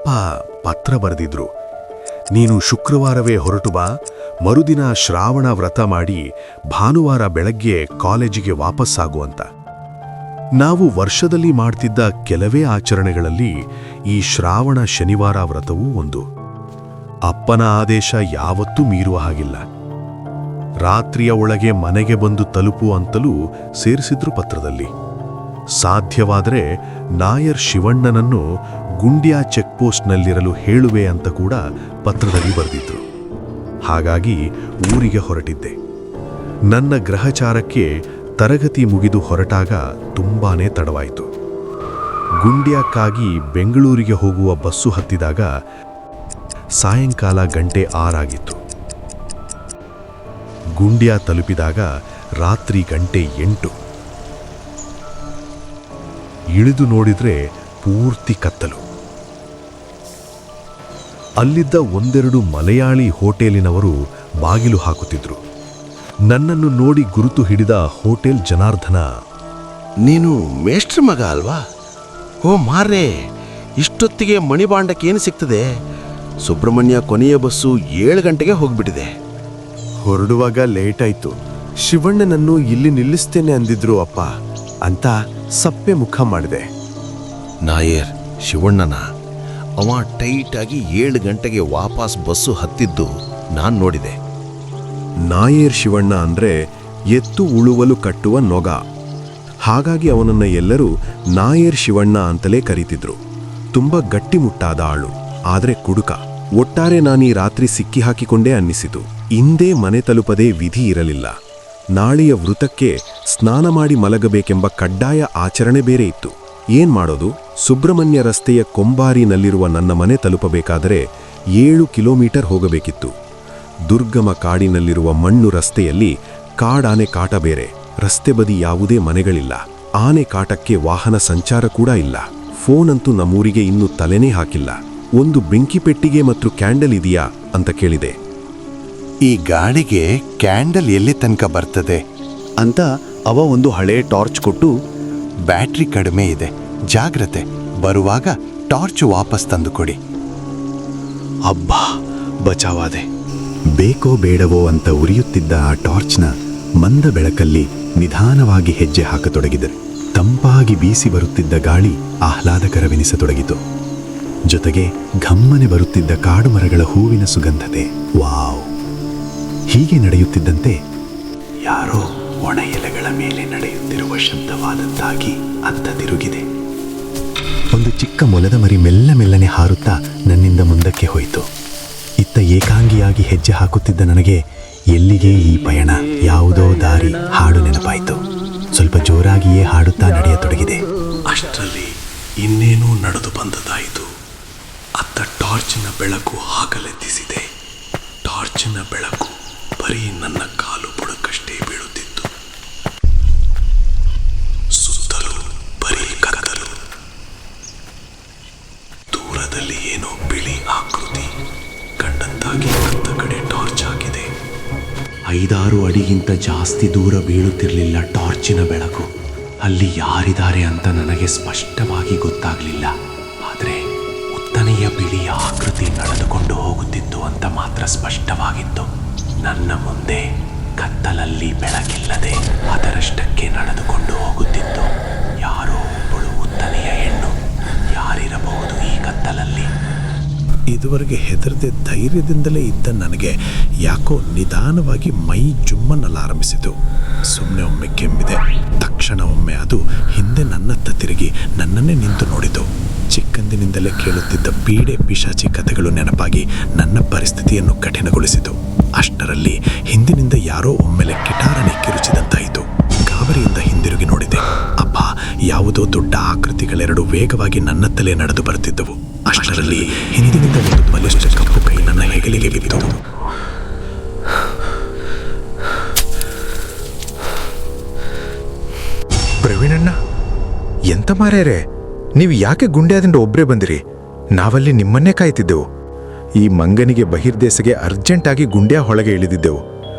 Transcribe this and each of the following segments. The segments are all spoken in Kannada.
ಅಪ್ಪ ಪತ್ರ ಬರೆದಿದ್ರು. ನೀನು ಶುಕ್ರವಾರವೇ ಹೊರಟು ಬಾ, ಮರುದಿನ ಶ್ರಾವಣ ವ್ರತ ಮಾಡಿ ಭಾನುವಾರ ಬೆಳಗ್ಗೆ ಕಾಲೇಜಿಗೆ ವಾಪಸ್ಸಾಗು ಅಂತ. ನಾವು ವರ್ಷದಲ್ಲಿ ಮಾಡ್ತಿದ್ದ ಕೆಲವೇ ಆಚರಣೆಗಳಲ್ಲಿ ಈ ಶ್ರಾವಣ ಶನಿವಾರ ವ್ರತವೂ ಒಂದು. ಅಪ್ಪನ ಆದೇಶ ಯಾವತ್ತೂ ಮೀರುವ ಹಾಗಿಲ್ಲ. ರಾತ್ರಿಯ ಒಳಗೆ ಮನೆಗೆ ಬಂದು ತಲುಪು ಅಂತಲೂ ಸೇರಿಸಿದ್ರು ಪತ್ರದಲ್ಲಿ. ಸಾಧ್ಯವಾದರೆ ನಾಯರ್ ಶಿವಣ್ಣನನ್ನು ಗುಂಡ್ಯಾ ಚೆಕ್ಪೋಸ್ಟ್ನಲ್ಲಿರಲು ಹೇಳುವೆ ಅಂತ ಕೂಡ ಪತ್ರದಲ್ಲಿ ಬರೆದಿದ್ರು. ಹಾಗಾಗಿ ಊರಿಗೆ ಹೊರಟಿದ್ದೆ. ನನ್ನ ಗ್ರಹಚಾರಕ್ಕೆ ತರಗತಿ ಮುಗಿದು ಹೊರಟಾಗ ತುಂಬಾನೇ ತಡವಾಯಿತು. ಗುಂಡ್ಯಕ್ಕಾಗಿ ಬೆಂಗಳೂರಿಗೆ ಹೋಗುವ ಬಸ್ಸು ಹತ್ತಿದಾಗ ಸಾಯಂಕಾಲ 6 ಆಗಿತ್ತು. ಗುಂಡ್ಯಾ ತಲುಪಿದಾಗ ರಾತ್ರಿ 8 ಇಳಿದು ನೋಡಿದ್ರೆ ಪೂರ್ತಿ ಕತ್ತಲು. ಅಲ್ಲಿದ್ದ ಒಂದೆರಡು ಮಲಯಾಳಿ ಹೋಟೆಲಿನವರು ಬಾಗಿಲು ಹಾಕುತ್ತಿದ್ರು. ನನ್ನನ್ನು ನೋಡಿ ಗುರುತು ಹಿಡಿದ ಹೋಟೆಲ್ ಜನಾರ್ದನ, ನೀನು ಮೇಷ್ಟ್ರ ಮಗ ಅಲ್ವಾ? ಓ ಮಾರ್ರೆ, ಇಷ್ಟೊತ್ತಿಗೆ ಮಣಿಬಾಂಡಕ್ಕೆ ಏನು ಸಿಗ್ತದೆ? ಸುಬ್ರಹ್ಮಣ್ಯ ಕೊನೆಯ ಬಸ್ಸು 7 ಗಂಟೆಗೆ ಹೋಗ್ಬಿಟ್ಟಿದೆ. ಹೊರಡುವಾಗ ಲೇಟ್ ಆಯ್ತು. ಶಿವಣ್ಣನನ್ನು ಇಲ್ಲಿ ನಿಲ್ಲಿಸ್ತೇನೆ ಅಂದಿದ್ರು ಅಪ್ಪ ಅಂತ ಸಪ್ಪೆ ಮುಖ ಮಾಡಿದೆ. ನಾಯರ್ ಶಿವಣ್ಣನ ಅವ ಟೈಟಾಗಿ 7 ಗಂಟೆಗೆ ವಾಪಸ್ ಬಸ್ಸು ಹತ್ತಿದ್ದು ನಾನು ನೋಡಿದೆ. ನಾಯರ್ ಶಿವಣ್ಣ ಅಂದ್ರೆ ಎತ್ತು ಉಳುವಲು ಕಟ್ಟುವ ನೊಗ. ಹಾಗಾಗಿ ಅವನನ್ನ ಎಲ್ಲರೂ ನಾಯರ್ ಶಿವಣ್ಣ ಅಂತಲೇ ಕರೀತಿದ್ರು. ತುಂಬಾ ಗಟ್ಟಿಮುಟ್ಟಾದ ಆಳು, ಆದ್ರೆ ಕುಡುಕ. ಒಟ್ಟಾರೆ ನಾನೀ ರಾತ್ರಿ ಸಿಕ್ಕಿ ಹಾಕಿಕೊಂಡೇ ಅನ್ನಿಸಿತು. ಇಂದೇ ಮನೆ ತಲುಪದೇ ವಿಧಿ ಇರಲಿಲ್ಲ. ನಾಳೆಯ ವೃತಕ್ಕೆ ಸ್ನಾನ ಮಾಡಿ ಮಲಗಬೇಕೆಂಬ ಕಡ್ಡಾಯ ಆಚರಣೆ ಬೇರೆ ಇತ್ತು. ಏನ್ ಮಾಡೋದು? ಸುಬ್ರಹ್ಮಣ್ಯ ರಸ್ತೆಯ ಕೊಂಬಾರಿನಲ್ಲಿರುವ ನನ್ನ ಮನೆ ತಲುಪಬೇಕಾದರೆ 7 ಕಿಲೋಮೀಟರ್ ಹೋಗಬೇಕಿತ್ತು. ದುರ್ಗಮ ಕಾಡಿನಲ್ಲಿರುವ ಮಣ್ಣು ರಸ್ತೆಯಲ್ಲಿ ಕಾಡಾನೆ ಕಾಟ ಬೇರೆ. ರಸ್ತೆ ಬದಿ ಯಾವುದೇ ಮನೆಗಳಿಲ್ಲ. ಆನೆ ಕಾಟಕ್ಕೆ ವಾಹನ ಸಂಚಾರ ಕೂಡ ಇಲ್ಲ. ಫೋನ್ ಅಂತೂ ನಮ್ಮೂರಿಗೆ ಇನ್ನೂ ತಲೆನೇ ಹಾಕಿಲ್ಲ. ಒಂದು ಬೆಂಕಿ ಪೆಟ್ಟಿಗೆ ಮತ್ತು ಕ್ಯಾಂಡಲ್ ಇದೆಯಾ ಅಂತ ಕೇಳಿದೆ. ಈ ಗಾಡಿಗೆ ಕ್ಯಾಂಡಲ್ ಎಲ್ಲಿ ತನಕ ಬರ್ತದೆ ಅಂತ ಅವ ಒಂದು ಹಳೆ ಟಾರ್ಚ್ ಕೊಟ್ಟು, ಬ್ಯಾಟ್ರಿ ಕಡಿಮೆ ಇದೆ, ಜಾಗ್ರತೆ, ಬರುವಾಗ ಟಾರ್ಚ್ ವಾಪಸ್ ತಂದು ಕೊಡಿ. ಅಬ್ಬಾ, ಬಚಾವಾದೆ. ಬೇಕೋ ಬೇಡವೋ ಅಂತ ಉರಿಯುತ್ತಿದ್ದ ಆ ಟಾರ್ಚ್ನ ಮಂದ ಬೆಳಕಲ್ಲಿ ನಿಧಾನವಾಗಿ ಹೆಜ್ಜೆ ಹಾಕತೊಡಗಿದರು. ತಂಪಾಗಿ ಬೀಸಿ ಬರುತ್ತಿದ್ದ ಗಾಳಿ ಆಹ್ಲಾದಕರವೆನಿಸತೊಡಗಿತು. ಜೊತೆಗೆ ಘಮ್ಮನೆ ಬರುತ್ತಿದ್ದ ಕಾಡು ಮರಗಳ ಹೂವಿನ ಸುಗಂಧತೆ. ವಾವ್! ಹೀಗೆ ನಡೆಯುತ್ತಿದ್ದಂತೆ ಯಾರೋ ಒಣ ಎಲೆಗಳ ಮೇಲೆ ನಡೆಯುತ್ತಿರುವ ಶಬ್ದವಾದಂತಾಗಿ ಅತ್ತ ತಿರುಗಿದೆ. ಒಂದು ಚಿಕ್ಕ ಮೊಲದ ಮರಿ ಮೆಲ್ಲನೆ ಹಾರುತ್ತಾ ನನ್ನಿಂದ ಮುಂದಕ್ಕೆ ಹೋಯಿತು. ಇತ್ತ ಏಕಾಂಗಿಯಾಗಿ ಹೆಜ್ಜೆ ಹಾಕುತ್ತಿದ್ದ ನನಗೆ ಎಲ್ಲಿಗೆ ಈ ಪಯಣ, ಯಾವುದೋ ದಾರಿ, ಹಾಡು ನೆನಪಾಯಿತು. ಸ್ವಲ್ಪ ಜೋರಾಗಿಯೇ ಹಾಡುತ್ತಾ ನಡೆಯತೊಡಗಿದೆ. ಅಷ್ಟರಲ್ಲಿ ಇನ್ನೇನೂ ನಡೆದು ಬಂದದಾಯಿತು. ಅತ್ತ ಟಾರ್ಚಿನ ಬೆಳಕು ಹಾಕಲೆತ್ತಿಸಿದೆ. ಟಾರ್ಚಿನ ಬೆಳಕು ಬರೀ ನನ್ನ ಕಾಲು ಬುಡಕಷ್ಟೇ ಬೀಳುತ್ತಿತ್ತು. ಸುತ್ತಲೂ ಬರೀ ಕತ್ತಲು. ದೂರದಲ್ಲಿ ಏನೋ ಬಿಳಿ ಆಕೃತಿ ಕಂಡಂತಾಗಿ ಅತ್ತ ಕಡೆ ಟಾರ್ಚ್ ಹಾಕಿದೆ. 5-6 ಅಡಿಗಿಂತ ಜಾಸ್ತಿ ದೂರ ಬೀಳುತ್ತಿರಲಿಲ್ಲ ಟಾರ್ಚಿನ ಬೆಳಕು. ಅಲ್ಲಿ ಯಾರಿದ್ದಾರೆ ಅಂತ ನನಗೆ ಸ್ಪಷ್ಟವಾಗಿ ಗೊತ್ತಾಗಲಿಲ್ಲ. ಆದರೆ ಉತ್ತನೆಯ ಬಿಳಿಯ ಆಕೃತಿ ನಡೆದುಕೊಂಡು ಹೋಗುತ್ತಿತ್ತು ಅಂತ ಮಾತ್ರ ಸ್ಪಷ್ಟವಾಗಿತ್ತು. ನನ್ನ ಮುಂದೆ ಕತ್ತಲಲ್ಲಿ ಬೆಳಕಿಲ್ಲದೆ ಅದರಷ್ಟಕ್ಕೆ ನಡೆದುಕೊಂಡು ಹೋಗುತ್ತಿತ್ತು ಯಾರೋ ಒಬ್ಬಳು ಉತ್ತನೆಯ ಹೆಣ್ಣು. ಯಾರಿರಬಹುದು ಈ ಕತ್ತಲಲ್ಲಿ? ಇದುವರೆಗೆ ಹೆದರದೆ ಧೈರ್ಯದಿಂದಲೇ ಇದ್ದ ನನಗೆ ಯಾಕೋ ನಿಧಾನವಾಗಿ ಮೈ ಜುಮ್ಮನ್ನಲಾರಂಭಿಸಿತು. ಸುಮ್ಮನೆ ಒಮ್ಮೆ ಕೆಮ್ಮಿದೆ. ತಕ್ಷಣ ಒಮ್ಮೆ ಅದು ಹಿಂದೆ ನನ್ನತ್ತ ತಿರುಗಿ ನನ್ನನ್ನೇ ನಿಂತು ನೋಡಿತು. ಚಿಕ್ಕಂದಿನಿಂದಲೇ ಕೇಳುತ್ತಿದ್ದ ಪೀಡೆ ಪಿಶಾಚಿ ಕಥೆಗಳು ನೆನಪಾಗಿ ನನ್ನ ಪರಿಸ್ಥಿತಿಯನ್ನು ಕಠಿಣಗೊಳಿಸಿತು. ಅಷ್ಟರಲ್ಲಿ ಹಿಂದಿನಿಂದ ಯಾರೋ ಒಮ್ಮೆಲೆ ಕಿಟಾರನೆ ಕಿರುಚಿದಂತಾಯಿತು. ಗಾಬರಿಯಿಂದ ಹಿಂದಿರುಗಿ ನೋಡಿದೆ. ಅಪ್ಪ, ಯಾವುದೋ ದೊಡ್ಡ ಆಕೃತಿಗಳೆರಡು ವೇಗವಾಗಿ ನನ್ನತ್ತಲೇ ನಡೆದು ಬರುತ್ತಿದ್ದವು. ಅಷ್ಟರಲ್ಲಿ ಹಿಂದಿನಿಂದ ಒಂದು ಬಲಿಷ್ಠ ಕಪ್ಪು ಕೈ ನನ್ನ ಹೆಗಲಿಗೆ ಬಿತ್ತು. ಪ್ರವೀಣಣ್ಣ, ಎಂತ ಮಾರ್ಯಾರೆ, ನೀವು ಯಾಕೆ ಗುಂಡ್ಯಾದಿಂದ ಒಬ್ಬರೇ ಬಂದಿರಿ? ನಾವಲ್ಲಿ ನಿಮ್ಮನ್ನೇ ಕಾಯ್ತಿದ್ದೆವು. ಈ ಮಂಗನಿಗೆ ಬಹಿರ್ದೇಶಗೆ ಅರ್ಜೆಂಟಾಗಿ ಗುಂಡ್ಯಾ ಹೊಳಗೆ ಇಳಿದಿದ್ದೆವು.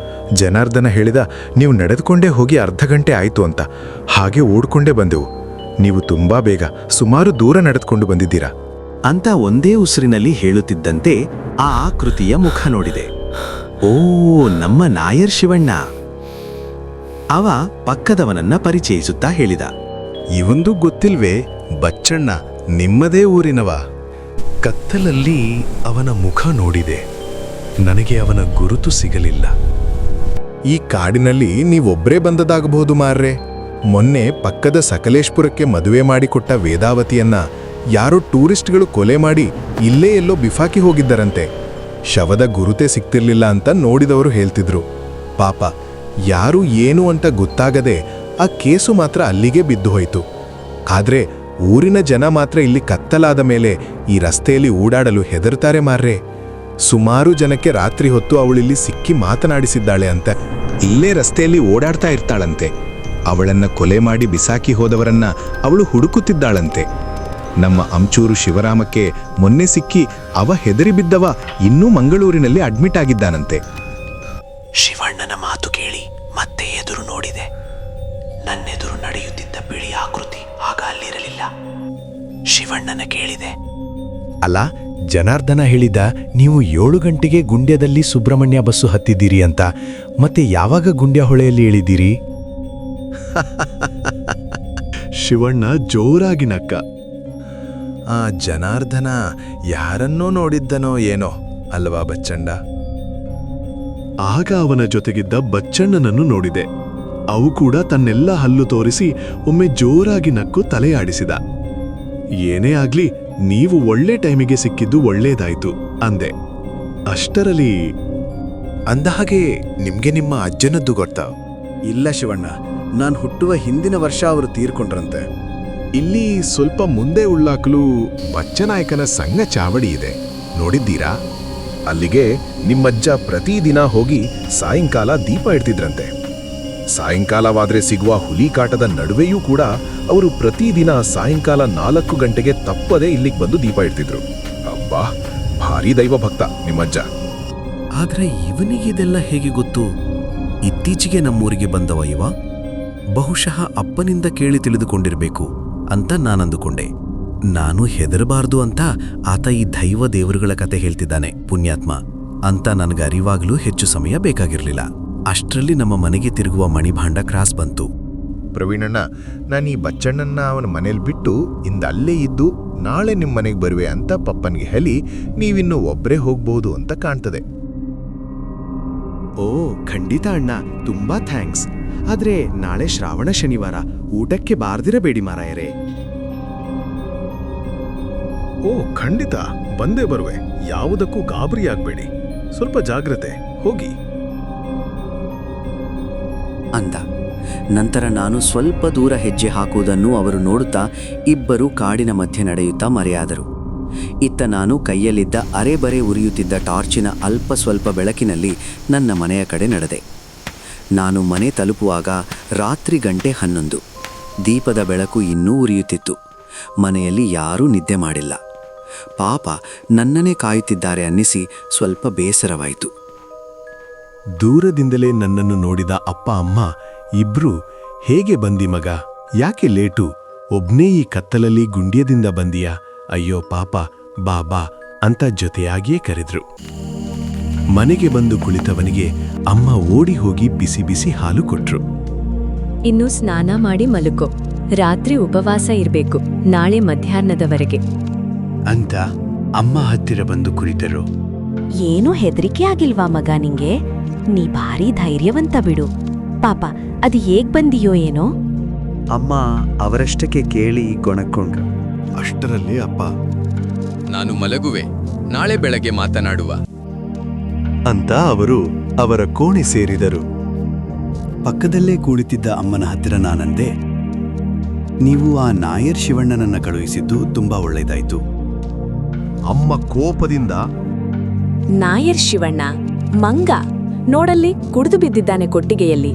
ಜನಾರ್ದನ ಹೇಳಿದ ನೀವು ನಡೆದುಕೊಂಡೇ ಹೋಗಿ ಅರ್ಧ ಗಂಟೆ ಆಯಿತು ಅಂತ. ಹಾಗೆ ಓಡ್ಕೊಂಡೇ ಬಂದೆವು. ನೀವು ತುಂಬಾ ಬೇಗ, ಸುಮಾರು ದೂರ ನಡೆದುಕೊಂಡು ಬಂದಿದ್ದೀರಾ. ಅಂತ ಒಂದೇ ಉಸಿರಿನಲ್ಲಿ ಹೇಳುತ್ತಿದ್ದಂತೆ ಆ ಆಕೃತಿಯ ಮುಖ ನೋಡಿದೆ. ಓ, ನಮ್ಮ ನಾಯರ್ ಶಿವಣ್ಣ. ಅವ ಪಕ್ಕದವನನ್ನ ಪರಿಚಯಿಸುತ್ತಾ ಹೇಳಿದ. ಇವಂದು ಗೊತ್ತಿಲ್ವೇ? ಬಚ್ಚಣ್ಣ, ನಿಮ್ಮದೇ ಊರಿನವ. ಕತ್ತಲಲ್ಲಿ ಅವನ ಮುಖ ನೋಡಿದೆ. ನನಗೆ ಅವನ ಗುರುತು ಸಿಗಲಿಲ್ಲ. ಈ ಕಾಡಿನಲ್ಲಿ ನೀವೊಬ್ರೇ ಬಂದದಾಗಬಹುದು ಮಾರ್ರೆ. ಮೊನ್ನೆ ಪಕ್ಕದ ಸಕಲೇಶ್ಪುರಕ್ಕೆ ಮದುವೆ ಮಾಡಿಕೊಟ್ಟ ವೇದಾವತಿಯನ್ನ ಯಾರೋ ಟೂರಿಸ್ಟ್ಗಳು ಕೊಲೆ ಮಾಡಿ ಇಲ್ಲೇ ಎಲ್ಲೋ ಬಿಫಾಕಿ ಹೋಗಿದ್ದರಂತೆ. ಶವದ ಗುರುತೇ ಸಿಕ್ತಿರ್ಲಿಲ್ಲ ಅಂತ ನೋಡಿದವರು ಹೇಳ್ತಿದ್ರು. ಪಾಪ, ಯಾರು ಏನು ಅಂತ ಗೊತ್ತಾಗದೆ ಆ ಕೇಸು ಮಾತ್ರ ಅಲ್ಲಿಗೆ ಬಿದ್ದು ಹೋಯಿತು. ಆದ್ರೆ ಊರಿನ ಜನ ಮಾತ್ರ ಇಲ್ಲಿ ಕತ್ತಲಾದ ಮೇಲೆ ಈ ರಸ್ತೆಯಲ್ಲಿ ಓಡಾಡಲು ಹೆದರ್ತಾರೆ ಮಾರ್ರೆ. ಸುಮಾರು ಜನಕ್ಕೆ ರಾತ್ರಿ ಹೊತ್ತು ಅವಳಿಲ್ಲಿ ಸಿಕ್ಕಿ ಮಾತನಾಡಿಸಿದ್ದಾಳೆ ಅಂತ. ಇಲ್ಲೇ ರಸ್ತೆಯಲ್ಲಿ ಓಡಾಡ್ತಾ ಇರ್ತಾಳಂತೆ. ಅವಳನ್ನ ಕೊಲೆ ಮಾಡಿ ಬಿಸಾಕಿ ಹೋದವರನ್ನ ಅವಳು ಹುಡುಕುತ್ತಿದ್ದಾಳಂತೆ. ನಮ್ಮ ಅಂಚೂರು ಶಿವರಾಮಕ್ಕೆ ಮೊನ್ನೆ ಸಿಕ್ಕಿ ಅವ ಹೆದರಿ ಬಿದ್ದವ ಇನ್ನೂ ಮಂಗಳೂರಿನಲ್ಲಿ ಅಡ್ಮಿಟ್ ಆಗಿದ್ದಾನಂತೆ. ಶಿವಣ್ಣನ ಮಾತು ಕೇಳಿ ಮತ್ತೆ ಎದುರು ನೋಡಿದೆ. ನನ್ನೆದುರು ನಡೆಯುತ್ತಿದ್ದ ಬಿಳಿ ಆಕೃತಿ ಆಗ ಅಲ್ಲಿರಲಿಲ್ಲ. ಶಿವಣ್ಣನ ಕೇಳಿದೆ, ಅಲ್ಲ, ಜನಾರ್ದನ ಹೇಳಿದ ನೀವು 7 ಗಂಟೆಗೆ ಗುಂಡ್ಯದಲ್ಲಿ ಸುಬ್ರಹ್ಮಣ್ಯ ಬಸ್ಸು ಹತ್ತಿದ್ದೀರಿ ಅಂತ. ಮತ್ತೆ ಯಾವಾಗ ಗುಂಡ್ಯ ಹೊಳೆಯಲ್ಲಿ ಇಳಿದಿರಿ? ಶಿವಣ್ಣ ಜೋರಾಗಿ ನಕ್ಕ. ಆ ಜನಾರ್ದನ ಯಾರನ್ನೋ ನೋಡಿದ್ದನೋ ಏನೋ ಅಲ್ವಾ ಬಚ್ಚಣ್ಣ? ಆಗ ಅವನ ಜೊತೆಗಿದ್ದ ಬಚ್ಚಣ್ಣನನ್ನು ನೋಡಿದೆ. ಅವು ಕೂಡ ತನ್ನೆಲ್ಲ ಹಲ್ಲು ತೋರಿಸಿ ಒಮ್ಮೆ ಜೋರಾಗಿ ನಕ್ಕು ತಲೆಯಾಡಿಸಿದ. ಏನೇ ಆಗ್ಲಿ, ನೀವು ಒಳ್ಳೆ ಟೈಮಿಗೆ ಸಿಕ್ಕಿದ್ದು ಒಳ್ಳೇದಾಯ್ತು ಅಂದೆ. ಅಷ್ಟರಲ್ಲಿ ಅಂದಹಾಗೆ ನಿಮ್ಗೆ ನಿಮ್ಮ ಅಜ್ಜನದ್ದು ಗೊತ್ತಾ? ಇಲ್ಲ ಶಿವಣ್ಣ, ನಾನು ಹುಟ್ಟುವ ಹಿಂದಿನ ವರ್ಷ ಅವರು ತೀರ್ಕೊಂಡ್ರಂತೆ. ಇಲ್ಲಿ ಸ್ವಲ್ಪ ಮುಂದೆ ಉಳ್ಳಾಕಲು ಬಚ್ಚನಾಯಕನ ಸಂಘ ಚಾವಡಿ ಇದೆ, ನೋಡಿದ್ದೀರಾ? ಅಲ್ಲಿಗೆ ನಿಮ್ಮಜ್ಜ ಪ್ರತಿದಿನ ಹೋಗಿ ಸಾಯಂಕಾಲ ದೀಪ ಇಡ್ತಿದ್ರಂತೆ. ಸಾಯಂಕಾಲವಾದ್ರೆ ಸಿಗುವ ಹುಲಿಕಾಟದ ನಡುವೆಯೂ ಕೂಡ ಅವರು ಪ್ರತಿದಿನ ಸಾಯಂಕಾಲ 4 ಗಂಟೆಗೆ ತಪ್ಪದೆ ಇಲ್ಲಿಗೆ ಬಂದು ದೀಪ ಇಡ್ತಿದ್ರು. ಅಬ್ಬಾ, ಭಾರಿ ದೈವ ಭಕ್ತ ನಿಮ್ಮಜ್ಜ. ಆದ್ರೆ ಇವನಿಗಿದೆಲ್ಲ ಹೇಗೆ ಗೊತ್ತು? ಇತ್ತೀಚೆಗೆ ನಮ್ಮೂರಿಗೆ ಬಂದವ ಇವ. ಬಹುಶಃ ಅಪ್ಪನಿಂದ ಕೇಳಿ ತಿಳಿದುಕೊಂಡಿರಬೇಕು ಅಂತ ನಾನಂದುಕೊಂಡೆ. ನಾನು ಹೆದರಬಾರ್ದು ಅಂತ ಆತ ಈ ದೈವ ದೇವರುಗಳ ಕತೆ ಹೇಳ್ತಿದ್ದಾನೆ, ಪುಣ್ಯಾತ್ಮ ಅಂತ ನನಗೆ ಅರಿವಾಗಲೂ ಹೆಚ್ಚು ಸಮಯ ಬೇಕಾಗಿರಲಿಲ್ಲ. ಅಷ್ಟರಲ್ಲಿ ನಮ್ಮ ಮನೆಗೆ ತಿರುಗುವ ಮಣಿಭಾಂಡ ಕ್ರಾಸ್ ಬಂತು. ಪ್ರವೀಣಣ್ಣ, ನಾನು ಈ ಬಚ್ಚಣ್ಣನ್ನ ಅವನ ಮನೇಲಿ ಬಿಟ್ಟು ಇಂದ ಅಲ್ಲೇ ಇದ್ದು ನಾಳೆ ನಿಮ್ಮ ಮನೆಗೆ ಬರುವೆ ಅಂತ ಪಪ್ಪನಿಗೆ ಹೇಳಿ ನೀವಿನ್ನು ಒಬ್ಬರೇ ಹೋಗ್ಬೋದು ಅಂತ ಕಾಣ್ತದೆ. ಓ ಖಂಡಿತ ಅಣ್ಣ, ತುಂಬಾ ಥ್ಯಾಂಕ್ಸ್. ಆದ್ರೆ ನಾಳೆ ಶ್ರಾವಣ ಶನಿವಾರ, ಊಟಕ್ಕೆ ಬಾರ್ದಿರಬೇಡಿ ಮಾರಾಯರೇ. ಓ ಖಂಡಿತ ಬಂದೇ ಬರುವೆ. ಯಾವುದಕ್ಕೂ ಗಾಬರಿಯಾಗಬೇಡಿ, ಸ್ವಲ್ಪ ಜಾಗ್ರತೆ, ಹೋಗಿ ಅಂದ. ನಂತರ ನಾನು ಸ್ವಲ್ಪ ದೂರ ಹೆಜ್ಜೆ ಹಾಕುವುದನ್ನು ಅವರು ನೋಡುತ್ತಾ ಇಬ್ಬರು ಕಾಡಿನ ಮಧ್ಯೆ ನಡೆಯುತ್ತಾ ಮರೆಯಾದರು. ಇತ್ತ ನಾನು ಕೈಯಲ್ಲಿದ್ದ ಅರೆಬರೆ ಉರಿಯುತ್ತಿದ್ದ ಟಾರ್ಚಿನ ಅಲ್ಪ ಸ್ವಲ್ಪ ಬೆಳಕಿನಲ್ಲಿ ನನ್ನ ಮನೆಯ ಕಡೆ ನಡೆದೆ. ನಾನು ಮನೆ ತಲುಪುವಾಗ ರಾತ್ರಿ 11:00. ದೀಪದ ಬೆಳಕು ಇನ್ನೂ ಉರಿಯುತ್ತಿತ್ತು. ಮನೆಯಲ್ಲಿ ಯಾರೂ ನಿದ್ದೆ ಮಾಡಿಲ್ಲ. ಪಾಪ ನನ್ನನ್ನೇ ಕಾಯುತ್ತಿದ್ದಾರೆ ಅನ್ನಿಸಿ ಸ್ವಲ್ಪ ಬೇಸರವಾಯಿತು. ದೂರದಿಂದಲೇ ನನ್ನನ್ನು ನೋಡಿದ ಅಪ್ಪ ಅಮ್ಮ ಇಬ್ರು, ಹೇಗೆ ಬಂದಿ ಮಗ, ಯಾಕೆ ಲೇಟು, ಒಬ್ನೇ ಈ ಕತ್ತಲಲ್ಲಿ ಗುಂಡ್ಯದಿಂದ ಬಂದಿಯಾ, ಅಯ್ಯೋ ಪಾಪ, ಬಾ ಬಾ ಅಂತ ಜೊತೆಯಾಗಿಯೇ ಕರೆದ್ರು. ಮನೆಗೆ ಬಂದು ಕುಳಿತವನಿಗೆ ಅಮ್ಮ ಓಡಿ ಹೋಗಿ ಬಿಸಿ ಬಿಸಿ ಹಾಲು ಕೊಟ್ರು. ಇನ್ನು ಸ್ನಾನ ಮಾಡಿ ಮಲಗೋ, ರಾತ್ರಿ ಉಪವಾಸ ಇರ್ಬೇಕು, ನಾಳೆ ಮಧ್ಯಾಹ್ನದವರೆಗೆ ಅಂತ ಅಮ್ಮ ಹತ್ತಿರ ಬಂದು ಕುಳಿತರು. ಏನೂ ಹೆದರಿಕೆ ಆಗಿಲ್ವಾ ಮಗ ನಿಂಗೆ? ನೀ ಭಾರಿ ಧೈರ್ಯವಂತ ಬಿಡು. ಪಾಪ ಅದು ಹೇಗ್ ಬಂದಿಯೋ ಏನೋ. ಅಮ್ಮ ಅವರಷ್ಟಕ್ಕೆ ಕೇಳಿ ಗೊಣಕೊಂಡ್ರು. ಅಷ್ಟರಲ್ಲಿ ಅಪ್ಪ, ನಾನು ಮಲಗುವೆ, ನಾಳೆ ಬೆಳಗ್ಗೆ ಮಾತನಾಡುವ ಅಂತ ಅವರು ಅವರ ಕೋಣೆ ಸೇರಿದರು. ಪಕ್ಕದಲ್ಲೇ ಕುಳಿತಿದ್ದ ಅಮ್ಮನ ಹತ್ತಿರ ನಾನಂದೆ, ನೀವು ಆ ನಾಯರ್ ಶಿವಣ್ಣನನ್ನ ಕಳುಹಿಸಿದ್ದು ತುಂಬಾ ಒಳ್ಳೆಯದಾಯ್ತು. ಅಮ್ಮ ಕೋಪದಿಂದ, ನಾಯರ್ ಶಿವಣ್ಣ ಮಂಗ ನೋಡಲ್ಲಿ ಕುಡಿದು ಬಿದ್ದಿದ್ದಾನೆ ಕೊಟ್ಟಿಗೆಯಲ್ಲಿ.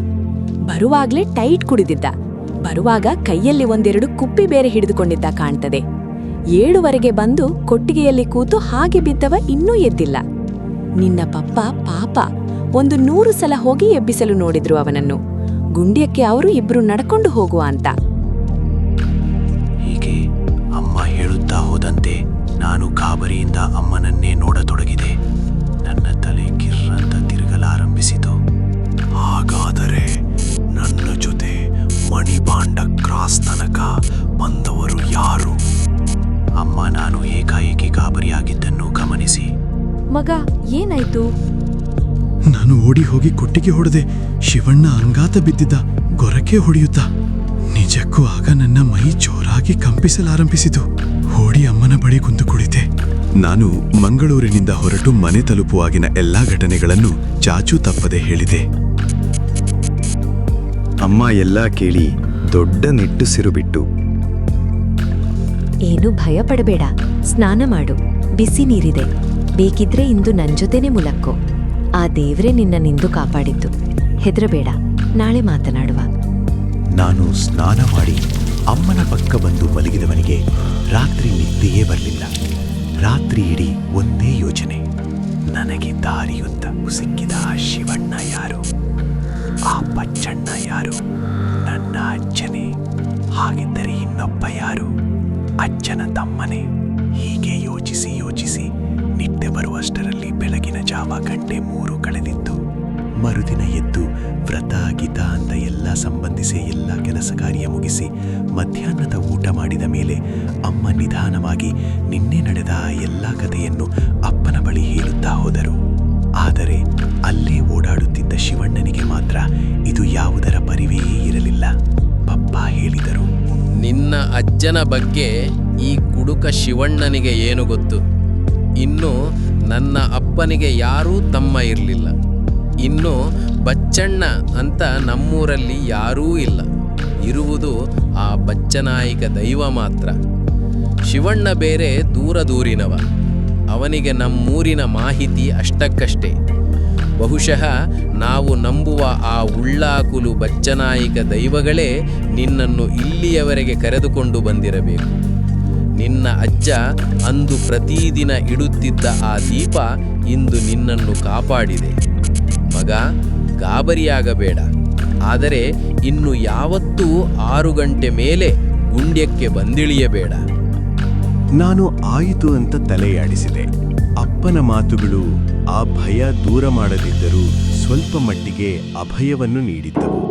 ಬರುವಾಗ್ಲೇ ಟೈಟ್ ಕುಡಿದಿದ್ದ. ಬರುವಾಗ ಕೈಯಲ್ಲಿ 1-2 ಕುಪ್ಪಿ ಬೇರೆ ಹಿಡಿದುಕೊಂಡಿದ್ದ ಕಾಣ್ತದೆ. 7:00 ಬಂದು ಕೊಟ್ಟಿಗೆಯಲ್ಲಿ ಕೂತು ಹಾಗೆ ಬಿದ್ದವ ಇನ್ನೂ ಎದ್ದಿಲ್ಲ. ನಿನ್ನ ಪಪ್ಪ ಪಾಪ 100 ಸಲ ಹೋಗಿ ಎಬ್ಬಿಸಲು ನೋಡಿದ್ರು ಅವನನ್ನು. ಗುಂಡ್ಯಕ್ಕೆ ಅವರು ಇಬ್ರು ನಡ್ಕೊಂಡು ಹೋಗುವ ಅಂತ. ಹೀಗೆ ಅಮ್ಮ ಹೇಳುತ್ತಾ ಹೋದಂತೆ ನಾನು ಗಾಬರಿಯಿಂದ ಅಮ್ಮನನ್ನೇ ನೋಡತೊಡಗಿದೆ. ನನ್ನ ತಲೆ ಕಿರ್ರಂತ ತಿರುಗಲಾರಂಭಿಸಿತು. ಹಾಗಾದರೆ ನನ್ನ ಜೊತೆ ಮಣಿಬಾಂಡ ಕ್ರಾಸ್ ತನಕ ಬಂದವರು ಯಾರು? ಅಮ್ಮ ನಾನು ಏಕಾಏಕಿ ಗಾಬರಿಯಾಗಿದ್ದನ್ನು ಗಮನಿಸಿ, ಮಗ ಏನಾಯ್ತು? ನಾನು ಓಡಿ ಹೋಗಿ ಕೊಟ್ಟಿಗೆ ಹೊಡೆದೆ. ಶಿವಣ್ಣ ಅಂಗಾತ ಬಿದ್ದಿದ್ದ, ಗೊರಕೆ ಹೊಡೆಯುತ್ತ. ನಿಜಕ್ಕೂ ಆಗ ನನ್ನ ಮೈ ಜೋರಾಗಿ ಕಂಪಿಸಲಾರಂಭಿಸಿತು. ಓಡಿ ಅಮ್ಮನ ಬಳಿ ಕುಂದು ಕುಳಿತೆ. ನಾನು ಮಂಗಳೂರಿನಿಂದ ಹೊರಟು ಮನೆ ತಲುಪುವಾಗಿನ ಎಲ್ಲಾ ಘಟನೆಗಳನ್ನು ಚಾಚೂ ತಪ್ಪದೆ ಹೇಳಿದೆ. ಅಮ್ಮ ಎಲ್ಲ ಕೇಳಿ ದೊಡ್ಡ ನಿಟ್ಟುಸಿರು ಬಿಟ್ಟು, ಏನು ಭಯ ಪಡಬೇಡ, ಸ್ನಾನ ಮಾಡು, ಬಿಸಿ ನೀರಿದೆ. ಬೇಕಿದ್ರೆ ಇಂದು ನನ್ ಜೊತೆನೆ ಮುಲಕ್ಕೋ. ಆ ದೇವ್ರೆ ನಿನ್ನನ್ನಿಂದು ಕಾಪಾಡಿದ್ದು. ಹೆದರಬೇಡ, ನಾಳೆ ಮಾತನಾಡುವ. ನಾನು ಸ್ನಾನ ಮಾಡಿ ಅಮ್ಮನ ಪಕ್ಕ ಬಂದು ಮಲಗಿದವನಿಗೆ ರಾತ್ರಿ ನಿದ್ದೆಯೇ ಬರಲಿಲ್ಲ. ರಾತ್ರಿ ಇಡೀ ಒಂದೇ ಯೋಚನೆ, ನನಗೆ ದಾರಿಯುದ್ದಕ್ಕೂ ಸಿಕ್ಕಿದ ಆ ಶಿವಣ್ಣ ಯಾರು? ಆ ಬಚ್ಚಣ್ಣ ಯಾರು? ನನ್ನ ಅಜ್ಜನೇ? ಹಾಗಿದ್ದರೆ ಇನ್ನೊಬ್ಬ ಯಾರು? ಅಜ್ಜನ ತಮ್ಮನೇ? ಹೀಗೆ ಯೋಚಿಸಿ ಯೋಚಿಸಿ ನಿದ್ದೆ ಬರುವಷ್ಟರಲ್ಲಿ ಬೆಳಗಿನ ಜಾವ 3 ಕಳೆದಿತ್ತು. ಮರುದಿನ ಎದ್ದು ವ್ರತ ಗೀತ ಅಂತ ಎಲ್ಲ ಸಂಬಂಧಿಸಿ ಎಲ್ಲ ಕೆಲಸ ಕಾರ್ಯ ಮುಗಿಸಿ ಮಧ್ಯಾಹ್ನದ ಊಟ ಮಾಡಿದ ಮೇಲೆ ಅಮ್ಮ ನಿಧಾನವಾಗಿ ನಿನ್ನೆ ನಡೆದ ಆ ಎಲ್ಲ ಕಥೆಯನ್ನು ಅಪ್ಪನ ಬಳಿ ಹೇಳುತ್ತಾ ಹೋದರು. ಆದರೆ ಅಲ್ಲೇ ಓಡಾಡುತ್ತಿದ್ದ ಶಿವಣ್ಣನಿಗೆ ಮಾತ್ರ ಇದು ಯಾವುದರ ಪರಿವೇ ಇರಲಿಲ್ಲ. ಪಪ್ಪ ಹೇಳಿದರು, ನಿನ್ನ ಅಜ್ಜನ ಬಗ್ಗೆ ಈ ಕುಡುಕ ಶಿವಣ್ಣನಿಗೆ ಏನು ಗೊತ್ತು? ಇನ್ನು ನನ್ನ ಅಪ್ಪನಿಗೆ ಯಾರೂ ತಮ್ಮ ಇರಲಿಲ್ಲ. ಇನ್ನು ಬಚ್ಚಣ್ಣ ಅಂತ ನಮ್ಮೂರಲ್ಲಿ ಯಾರೂ ಇಲ್ಲ. ಇರುವುದು ಆ ಬಚ್ಚನಾಯಿಕ ದೈವ ಮಾತ್ರ. ಶಿವಣ್ಣ ಬೇರೆ ದೂರದೂರಿನವ. ಅವನಿಗೆ ನಮ್ಮೂರಿನ ಮಾಹಿತಿ ಅಷ್ಟಕ್ಕಷ್ಟೇ. ಬಹುಶಃ ನಾವು ನಂಬುವ ಆ ಉಳ್ಳಾಕುಲು ಬಚ್ಚನಾಯಿಕ ದೈವಗಳೇ ನಿನ್ನನ್ನು ಇಲ್ಲಿಯವರೆಗೆ ಕರೆದುಕೊಂಡು ಬಂದಿರಬೇಕು. ನಿನ್ನ ಅಜ್ಜ ಅಂದು ಪ್ರತಿದಿನ ಇಡುತ್ತಿದ್ದ ಆ ದೀಪ ಇಂದು ನಿನ್ನನ್ನು ಕಾಪಾಡಿದೆ. ಮಗ, ಗಾಬರಿಯಾಗಬೇಡ. ಆದರೆ ಇನ್ನು ಯಾವತ್ತೂ 6 ಗಂಟೆ ಮೇಲೆ ಗುಂಡ್ಯಕ್ಕೆ ಬಂದಿಳಿಯಬೇಡ. ನಾನು ಆಯಿತು ಅಂತ ತಲೆಯಾಡಿಸಿದೆ. ಅಪ್ಪನ ಮಾತುಗಳು ಆ ಭಯ ದೂರ ಮಾಡದಿದ್ದರೂ ಸ್ವಲ್ಪ ಮಟ್ಟಿಗೆ ಅಭಯವನ್ನು ನೀಡಿದ್ದವು.